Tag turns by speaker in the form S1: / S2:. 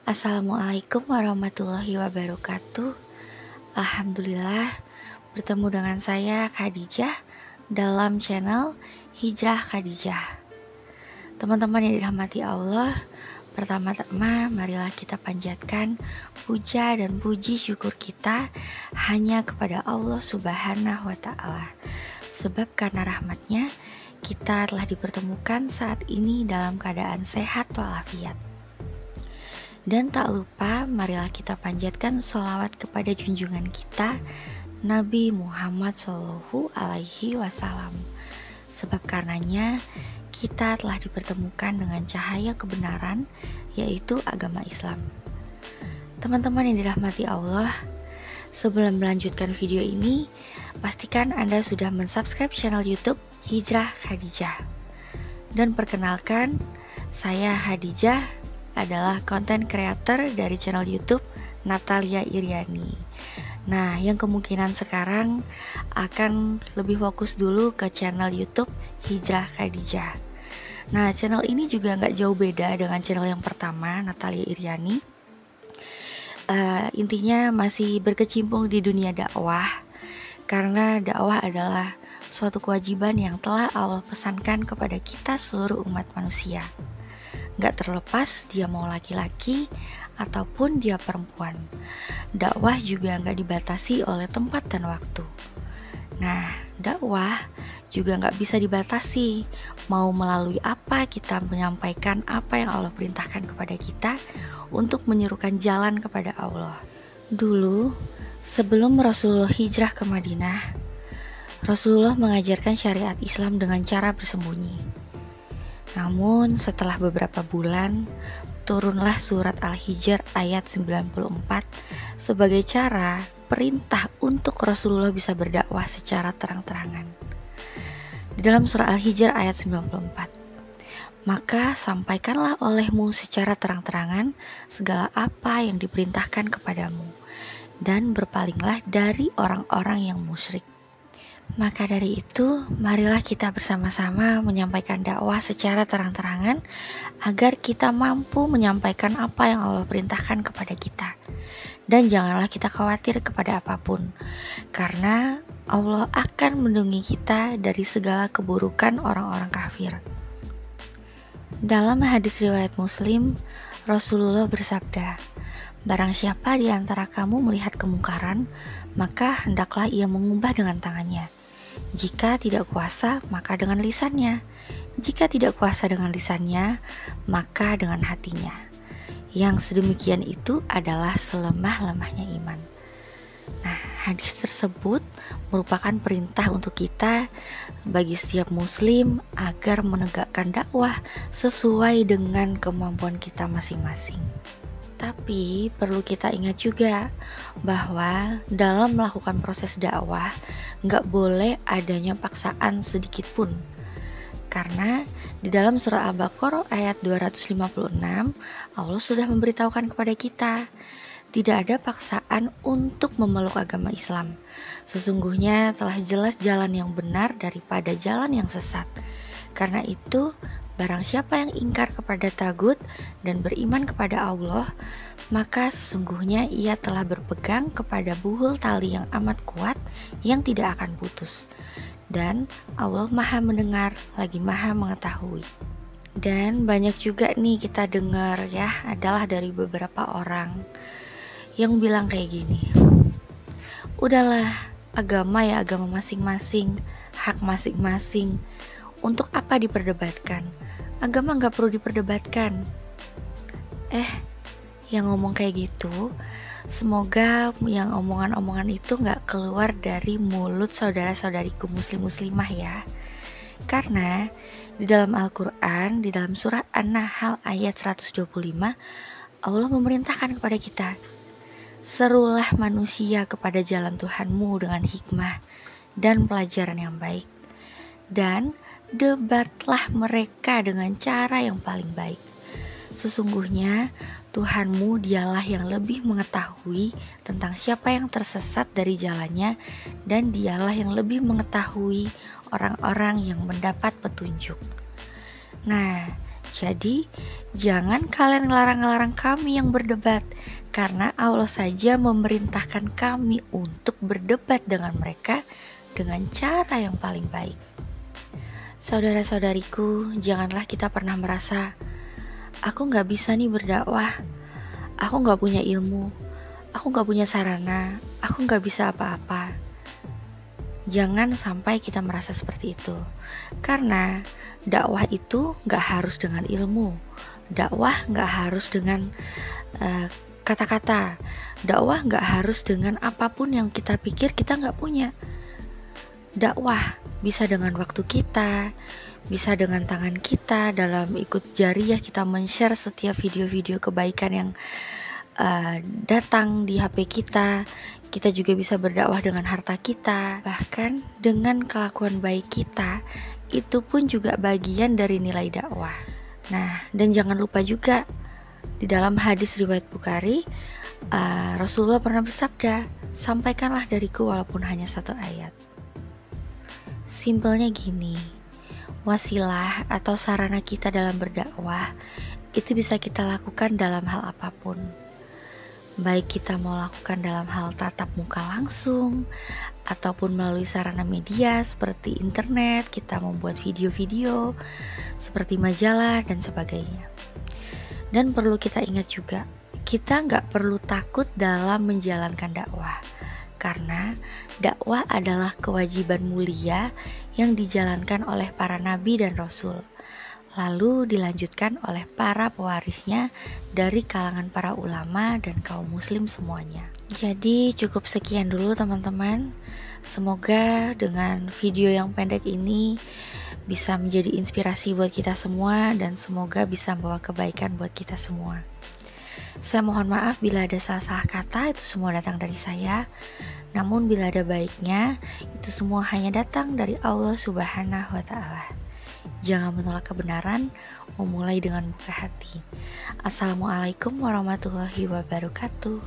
S1: Assalamualaikum warahmatullahi wabarakatuh. Alhamdulillah bertemu dengan saya Khadijah dalam channel Hijrah Khadijah. Teman-teman yang dirahmati Allah, pertama-tama marilah kita panjatkan puja dan puji syukur kita hanya kepada Allah Subhanahu wa Ta'ala. Sebab karena rahmatnya kita telah dipertemukan saat ini dalam keadaan sehat walafiat. Dan tak lupa marilah kita panjatkan sholawat kepada junjungan kita Nabi Muhammad Shallallahu Alaihi Wasallam. Sebab karenanya kita telah dipertemukan dengan cahaya kebenaran, yaitu agama Islam. Teman-teman yang dirahmati Allah, sebelum melanjutkan video ini, pastikan Anda sudah mensubscribe channel YouTube Hijrah Khadijah. Dan perkenalkan, saya Khadijah adalah konten creator dari channel YouTube Natalia Iriani. Nah, yang kemungkinan sekarang akan lebih fokus dulu ke channel YouTube Hijrah Khadijah. Nah, channel ini juga nggak jauh beda dengan channel yang pertama, Natalia Iriani. Intinya masih berkecimpung di dunia dakwah, karena dakwah adalah suatu kewajiban yang telah Allah pesankan kepada kita seluruh umat manusia. Gak terlepas dia mau laki-laki ataupun dia perempuan. Dakwah juga gak dibatasi oleh tempat dan waktu. Nah, dakwah juga gak bisa dibatasi. Mau melalui apa kita menyampaikan apa yang Allah perintahkan kepada kita untuk menyerukan jalan kepada Allah. Dulu, sebelum Rasulullah hijrah ke Madinah, Rasulullah mengajarkan syariat Islam dengan cara bersembunyi. Namun setelah beberapa bulan, turunlah surat Al-Hijr ayat 94 sebagai cara perintah untuk Rasulullah bisa berdakwah secara terang-terangan. Di dalam surah Al-Hijr ayat 94, maka sampaikanlah olehmu secara terang-terangan segala apa yang diperintahkan kepadamu, dan berpalinglah dari orang-orang yang musyrik. Maka dari itu, marilah kita bersama-sama menyampaikan dakwah secara terang-terangan agar kita mampu menyampaikan apa yang Allah perintahkan kepada kita. Dan janganlah kita khawatir kepada apapun, karena Allah akan melindungi kita dari segala keburukan orang-orang kafir. Dalam hadis riwayat Muslim, Rasulullah bersabda, "Barang siapa di antara kamu melihat kemungkaran, maka hendaklah ia mengubah dengan tangannya. Jika tidak kuasa, maka dengan lisannya. Jika tidak kuasa dengan lisannya, maka dengan hatinya. Yang sedemikian itu adalah selemah-lemahnya iman." Nah, hadis tersebut merupakan perintah untuk kita bagi setiap muslim agar menegakkan dakwah sesuai dengan kemampuan kita masing-masing. Tapi perlu kita ingat juga bahwa dalam melakukan proses dakwah nggak boleh adanya paksaan sedikit pun. Karena di dalam surah Al-Baqarah ayat 256 Allah sudah memberitahukan kepada kita, tidak ada paksaan untuk memeluk agama Islam. Sesungguhnya telah jelas jalan yang benar daripada jalan yang sesat. Karena itu, barang siapa yang ingkar kepada tagut dan beriman kepada Allah, maka sesungguhnya ia telah berpegang kepada buhul tali yang amat kuat yang tidak akan putus. Dan Allah Maha mendengar lagi Maha mengetahui. Dan banyak juga nih kita dengar ya, adalah dari beberapa orang yang bilang kayak gini, udahlah, agama ya agama masing-masing, hak masing-masing. Untuk apa diperdebatkan? Agama gak perlu diperdebatkan. Yang ngomong kayak gitu, semoga yang omongan-omongan itu gak keluar dari mulut saudara-saudariku muslim-muslimah ya. Karena di dalam Al-Quran, di dalam surah An-Nahl ayat 125, Allah memerintahkan kepada kita, serulah manusia kepada jalan Tuhanmu dengan hikmah dan pelajaran yang baik, dan debatlah mereka dengan cara yang paling baik. Sesungguhnya Tuhanmu dialah yang lebih mengetahui tentang siapa yang tersesat dari jalannya, dan dialah yang lebih mengetahui orang-orang yang mendapat petunjuk. Nah, jadi Jangan kalian ngelarang-larang kami yang berdebat, karena Allah saja memerintahkan kami untuk berdebat dengan mereka dengan cara yang paling baik. Saudara-saudariku, janganlah kita pernah merasa, aku gak bisa nih berdakwah, aku gak punya ilmu, aku gak punya sarana, aku gak bisa apa-apa. Jangan sampai kita merasa seperti itu, karena dakwah itu gak harus dengan ilmu, dakwah gak harus dengan kata-kata, dakwah gak harus dengan apapun yang kita pikir kita gak punya. Dakwah bisa dengan waktu kita, bisa dengan tangan kita dalam ikut jariyah kita men-share setiap video-video kebaikan yang datang di HP kita. Kita juga bisa berdakwah dengan harta kita, bahkan dengan kelakuan baik kita. Itu pun juga bagian dari nilai dakwah. Nah, dan jangan lupa juga di dalam hadis riwayat Bukhari, Rasulullah pernah bersabda, sampaikanlah dariku walaupun hanya 1 ayat. Simpelnya gini, wasilah atau sarana kita dalam berdakwah itu bisa kita lakukan dalam hal apapun. Baik kita mau lakukan dalam hal tatap muka langsung, ataupun melalui sarana media seperti internet, kita membuat video-video, seperti majalah dan sebagainya. Dan perlu kita ingat juga, kita nggak perlu takut dalam menjalankan dakwah. Karena dakwah adalah kewajiban mulia yang dijalankan oleh para nabi dan rasul, lalu dilanjutkan oleh para pewarisnya dari kalangan para ulama dan kaum muslim semuanya. Jadi cukup sekian dulu teman-teman. Semoga dengan video yang pendek ini bisa menjadi inspirasi buat kita semua, dan semoga bisa membawa kebaikan buat kita semua. Saya mohon maaf bila ada salah-salah kata, itu semua datang dari saya. Namun bila ada baiknya, itu semua hanya datang dari Allah Subhanahu wa Ta'ala. Jangan menolak kebenaran, memulai dengan buka hati. Assalamualaikum warahmatullahi wabarakatuh.